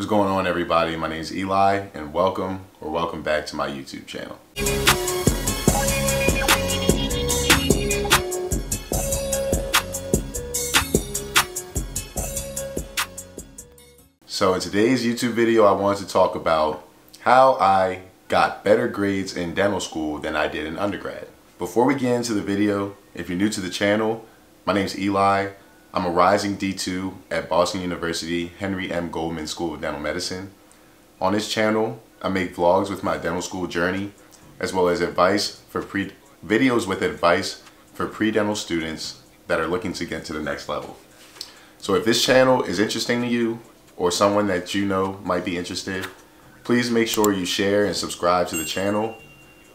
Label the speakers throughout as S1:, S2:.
S1: What's going on, everybody? My name is Eli, and welcome back to my YouTube channel. So in today's YouTube video, I wanted to talk about how I got better grades in dental school than I did in undergrad. Before we get into the video, if you're new to the channel, my name is Eli. I'm a rising D2 at Boston University Henry M. Goldman School of Dental Medicine. On this channel, I make vlogs with my dental school journey, as well as videos with advice for pre-dental students that are looking to get to the next level. So if this channel is interesting to you, or someone that you know might be interested, please make sure you share and subscribe to the channel.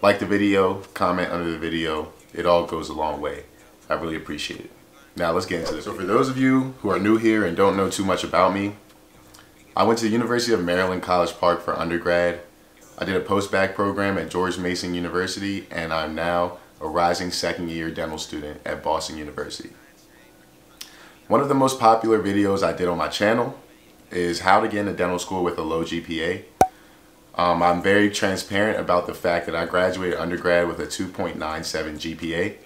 S1: Like the video, comment under the video. It all goes a long way. I really appreciate it. Now let's get into this. So for those of you who are new here and don't know too much about me, I went to the University of Maryland College Park for undergrad. I did a post-bac program at George Mason University, and I'm now a rising second-year dental student at Boston University. One of the most popular videos I did on my channel is how to get into dental school with a low GPA. I'm very transparent about the fact that I graduated undergrad with a 2.97 GPA,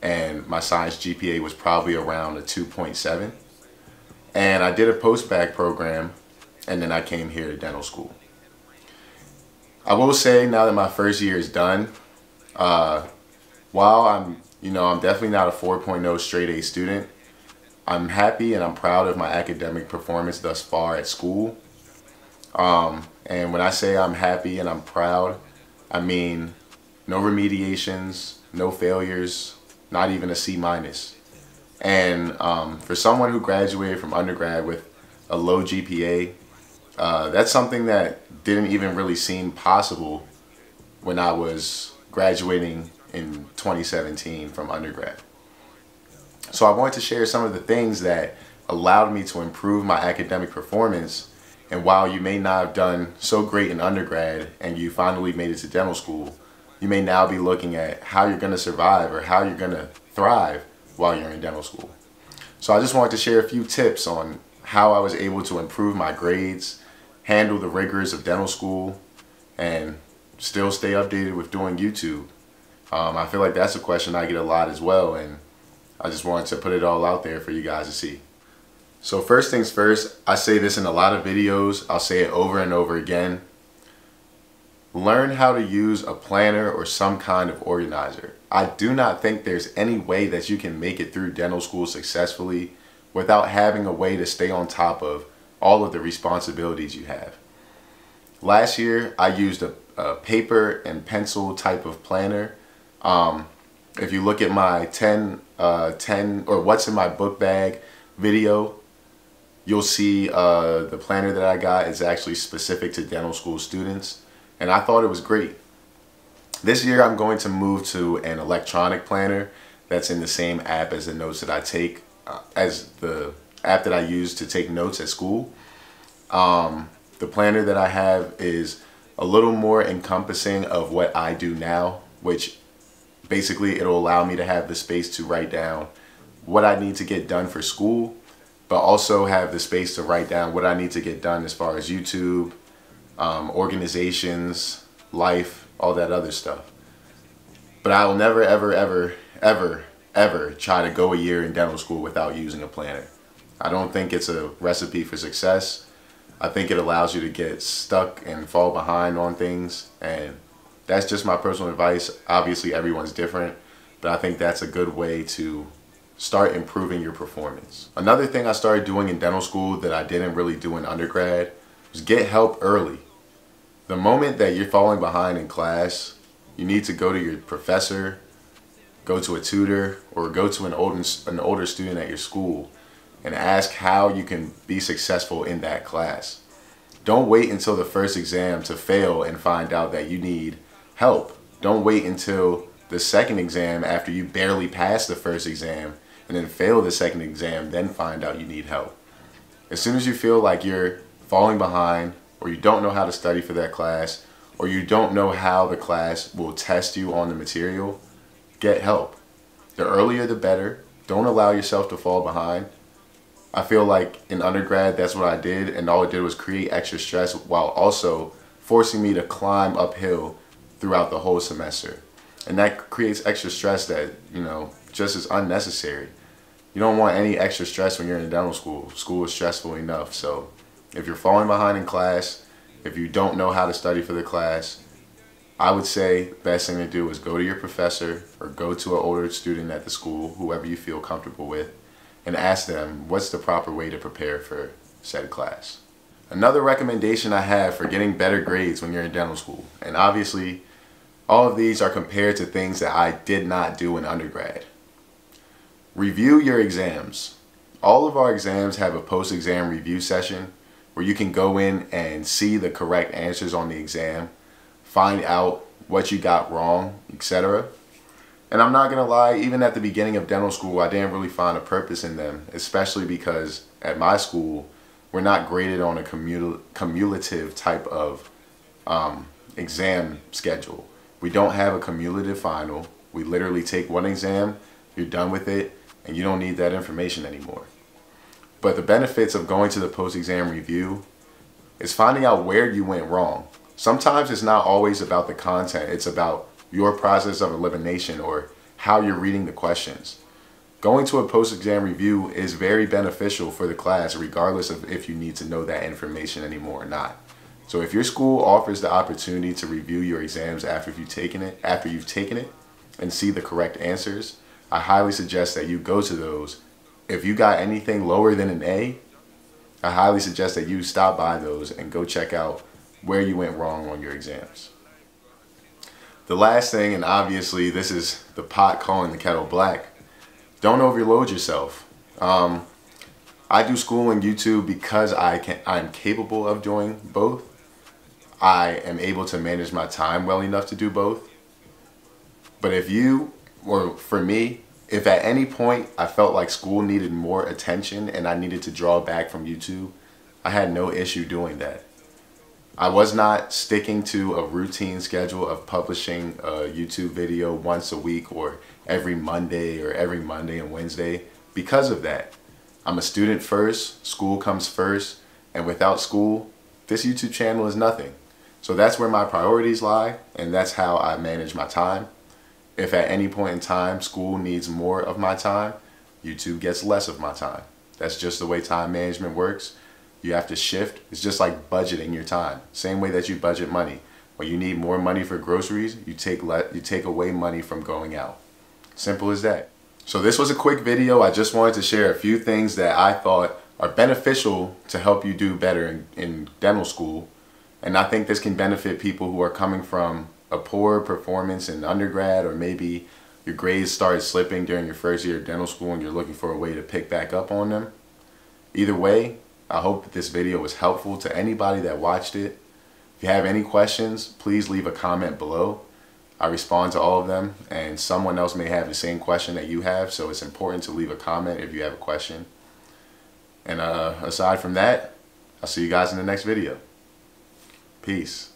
S1: and my science GPA was probably around a 2.7. And I did a post-bac program, and then I came here to dental school. I will say, now that my first year is done, while I'm definitely not a 4.0 straight A student, I'm happy and I'm proud of my academic performance thus far at school. And when I say I'm happy and I'm proud, I mean no remediations, no failures, not even a C-. And for someone who graduated from undergrad with a low GPA, that's something that didn't even really seem possible when I was graduating in 2017 from undergrad. So I wanted to share some of the things that allowed me to improve my academic performance. And while you may not have done so great in undergrad and you finally made it to dental school, you may now be looking at how you're going to survive or how you're going to thrive while you're in dental school. So I just wanted to share a few tips on how I was able to improve my grades, handle the rigors of dental school, and still stay updated with doing YouTube. I feel like that's a question I get a lot as well, and I just wanted to put it all out there for you guys to see. So first things first, I say this in a lot of videos, I'll say it over and over again. Learn how to use a planner or some kind of organizer. I do not think there's any way that you can make it through dental school successfully without having a way to stay on top of all of the responsibilities you have. Last year, I used a paper and pencil type of planner. If you look at my 10 or what's in my book bag video, you'll see the planner that I got is actually specific to dental school students, and I thought it was great. This year I'm going to move to an electronic planner that's in the same app as the notes that I take, as the app that I use to take notes at school. The planner that I have is a little more encompassing of what I do now, which basically it'll allow me to have the space to write down what I need to get done for school, but also have the space to write down what I need to get done as far as YouTube, organizations, life, all that other stuff. But I will never, ever, ever, ever, ever try to go a year in dental school without using a planner. I don't think it's a recipe for success. I think it allows you to get stuck and fall behind on things, and that's just my personal advice. Obviously everyone's different, but I think that's a good way to start improving your performance. Another thing I started doing in dental school that I didn't really do in undergrad was get help early. The moment that you're falling behind in class, you need to go to your professor, go to a tutor, or go to an older student at your school and ask how you can be successful in that class. Don't wait until the first exam to fail and find out that you need help. Don't wait until the second exam after you barely passed the first exam and then fail the second exam, then find out you need help. As soon as you feel like you're falling behind, or you don't know how to study for that class, or you don't know how the class will test you on the material, get help. The earlier the better. Don't allow yourself to fall behind. I feel like in undergrad, that's what I did, and all it did was create extra stress while also forcing me to climb uphill throughout the whole semester. And that creates extra stress that, just is unnecessary. You don't want any extra stress when you're in dental school. School is stressful enough. So if you're falling behind in class, if you don't know how to study for the class, I would say best thing to do is go to your professor or go to an older student at the school, whoever you feel comfortable with, and ask them what's the proper way to prepare for said class. Another recommendation I have for getting better grades when you're in dental school, and obviously all of these are compared to things that I did not do in undergrad. Review your exams. All of our exams have a post-exam review session where you can go in and see the correct answers on the exam, find out what you got wrong, etc. And I'm not gonna lie, even at the beginning of dental school, I didn't really find a purpose in them, especially because at my school, we're not graded on a cumulative type of exam schedule. We don't have a cumulative final. We literally take one exam, you're done with it, and you don't need that information anymore. But the benefits of going to the post-exam review is finding out where you went wrong. Sometimes it's not always about the content, it's about your process of elimination or how you're reading the questions. Going to a post-exam review is very beneficial for the class regardless of if you need to know that information anymore or not. So if your school offers the opportunity to review your exams after you've taken it and see the correct answers, I highly suggest that you go to those. If you got anything lower than an A, I highly suggest that you stop by those and go check out where you went wrong on your exams. The last thing, and obviously this is the pot calling the kettle black, don't overload yourself. I do school and YouTube because I'm capable of doing both. I am able to manage my time well enough to do both. But if you, or for me, if at any point I felt like school needed more attention and I needed to draw back from YouTube, I had no issue doing that. I was not sticking to a routine schedule of publishing a YouTube video once a week or every Monday and Wednesday because of that. I'm a student first, school comes first, and without school, this YouTube channel is nothing. So that's where my priorities lie, and that's how I manage my time. If at any point in time school needs more of my time, YouTube gets less of my time. That's just the way time management works. You have to shift. It's just like budgeting your time. Same way that you budget money. When you need more money for groceries, you take away money from going out. Simple as that. So this was a quick video. I just wanted to share a few things that I thought are beneficial to help you do better in dental school. And I think this can benefit people who are coming from a poor performance in undergrad, or maybe your grades started slipping during your first year of dental school and you're looking for a way to pick back up on them. Either way, I hope that this video was helpful to anybody that watched it. If you have any questions, please leave a comment below. I respond to all of them, and someone else may have the same question that you have, so it's important to leave a comment if you have a question. And aside from that, I'll see you guys in the next video. Peace.